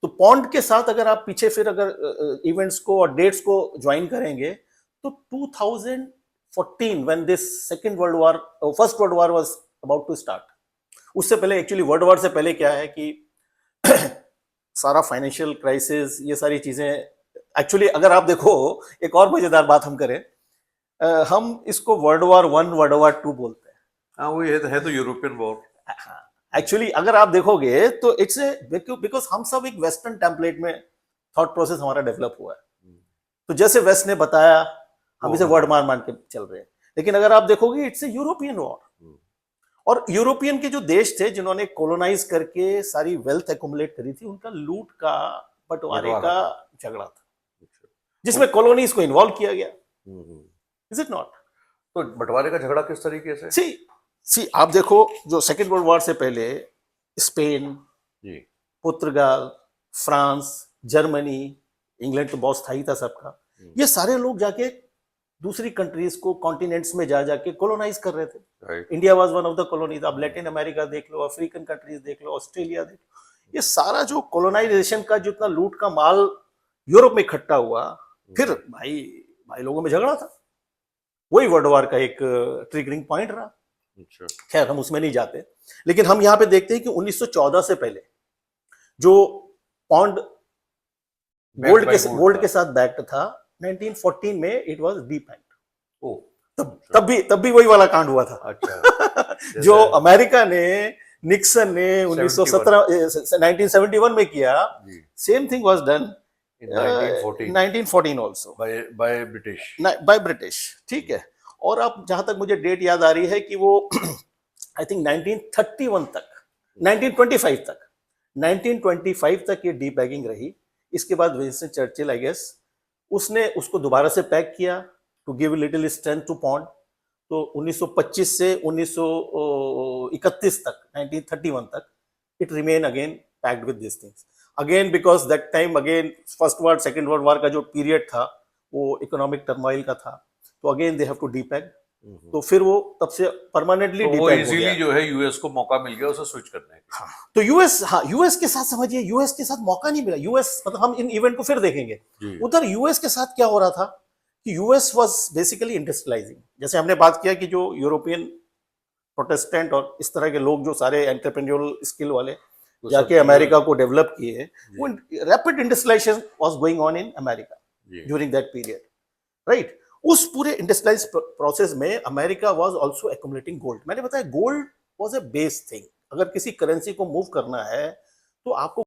तो पॉन्ड के साथ अगर आप पीछे फिर अगर इवेंट्स को और डेट्स को ज्वाइन करेंगे तो 2014 when this second world war first world war was about to start, उससे पहले एक्चुअली वर्ल्ड वॉर से पहले क्या है कि सारा फाइनेंशियल क्राइसिस, ये सारी चीजें एक्चुअली अगर आप देखो, एक और मजेदार बात हम करें, हम इसको world war one world war two बोलते हैं। हाँ, वो है तो यूरोपियन वॉर। एक्चुअली अगर आप देखोगे तो इट्स बिकॉज हम सब एक वेस्टर्न टेम्पलेट में थॉट प्रोसेस हमारा डेवलप हुआ है। तो जैसे वेस्ट ने बताया हम इसे वर्ल्ड मान मान के चल रहे हैं, लेकिन अगर आप देखोगे इट्स ए यूरोपियन वॉर। और यूरोपियन के जो देश थे जिन्होंने कोलोनाइज करके सारी वेल्थ एक्युमुलेट करी थी, उनका लूट का, बंटवारे का झगड़ा था, जिसमें कॉलोनीज को इन्वॉल्व किया गया। Is it not? तो बंटवारे का झगड़ा किस तरीके से? सी आप देखो, जो सेकेंड वर्ल्ड वॉर से पहले स्पेन, पुर्तगाल, फ्रांस, जर्मनी, इंग्लैंड तो बहुत स्थायी था सबका, ये सारे लोग जाके दूसरी कंट्रीज को, कॉन्टिनेंट्स में जा जाके कोलोनाइज कर रहे थे। India was one of the colonies. आप लैटिन अमेरिका देख लो, अफ्रीकन कंट्रीज देख लो, ऑस्ट्रेलिया देख लो, ये सारा जो कोलोनाइजेशन का जितना लूट का माल यूरोप में इकट्ठा हुआ, फिर भाई लोगों में झगड़ा था। वही वर्ल्ड वॉर का एक ट्रिगरिंग पॉइंट रहा। खैर हम उसमें नहीं जाते, लेकिन हम यहाँ पे देखते हैं कि 1914 से पहले जो पॉन्ड गोल्ड के साथ बैक्ड था, 1914 में इट वाज डीपैक्ड। तब भी वही वाला कांड हुआ था। अच्छा। जो अमेरिका ने, निक्सन ने 1971 में किया, same thing was done in 1914 also by British। ठीक है। और अब जहां तक मुझे डेट याद आ रही है कि वो आई थिंक 1931 तक, 1925 तक ये डीपैगिंग रही। इसके बाद विंस्टन चर्चिल आई गेस उसने उसको दोबारा से पैक किया to give little strength to pound. तो 1925 से 1931 तक, 1931 तक it remain again packed with this things again, because that time again first world second world war का जो पीरियड था वो इकोनॉमिक टर्मोइल का था। तो अगेन दे हैव टू डीपैग। तो फिर वो तब से परमानेंटली तो वो इजीली जो है यूएस को मौका मिल गया उसे स्विच करने का। हाँ, तो यूएस के साथ समझिए, यूएस के साथ मौका नहीं मिला। यूएस मतलब हम इन इवेंट को फिर देखेंगे, उधर यूएस के साथ क्या हो रहा था कि यूएस वाज बेसिकली इंडस्ट्रियलाइजिंग। जैसे हमने बात किया कि जो यूरोपियन प्रोटेस्टेंट और इस तरह के लोग जो सारे एंटरप्रेन्योरल स्किल वाले जाके अमेरिका को डेवलप किए, वो rapid industrialization was going on in America during that period, right. उस पूरे इंडस्ट्रियलाइज प्रोसेस में America was also accumulating gold. मैंने बताया gold was a base thing. अगर किसी करेंसी को मूव करना है तो आपको